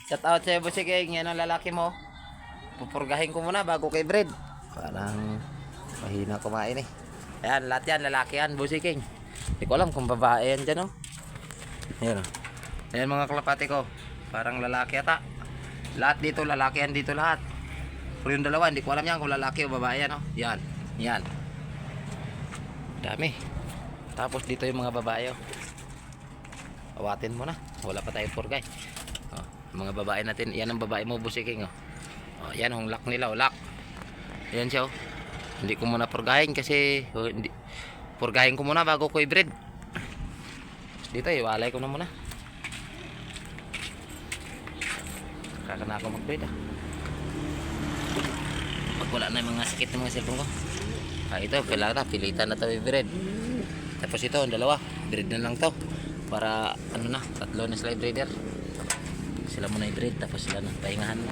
Shout out sa'yo, Boss King. Yan ang lalaki mo. Pupurgahin ko muna bago kay breed. Parang mahina kumain eh. Ayan, lahat yan, lalaki yan, Boss King. Hindi ko alam kung babae yan dyan, oh. Ayan, oh. Ayan mga kalapati ko. Parang lalaki ata. Lahat dito, lalaki yan dito lahat. Pero yung dalawa, hindi ko alam yan kung lalaki o babae yan, oh. Yan, yan. Dami. Tapos dito yung mga babae, oh. Awatin mo na. Wala pa tayong purgay. Oh, mga babae natin. Yan ang babae mo, Boss King, oh. Oh, yan ang lock nila, oh, lock. Yan siya, oh. Hindi ko muna purgahin kasi purgahin ko muna bago ko i-breed. Dito, iwalay ko na muna. Kaka na ako mag-breed, ah. Pag wala na yung mga sakit ng mga cellphone ko. Ito, pilitan na ito i-breed. Tapos ito, ang dalawa, breed na lang to. Para, ano na, tatlo na sila i-breeder. Sila muna i-breed, tapos sila na, pahingahan na.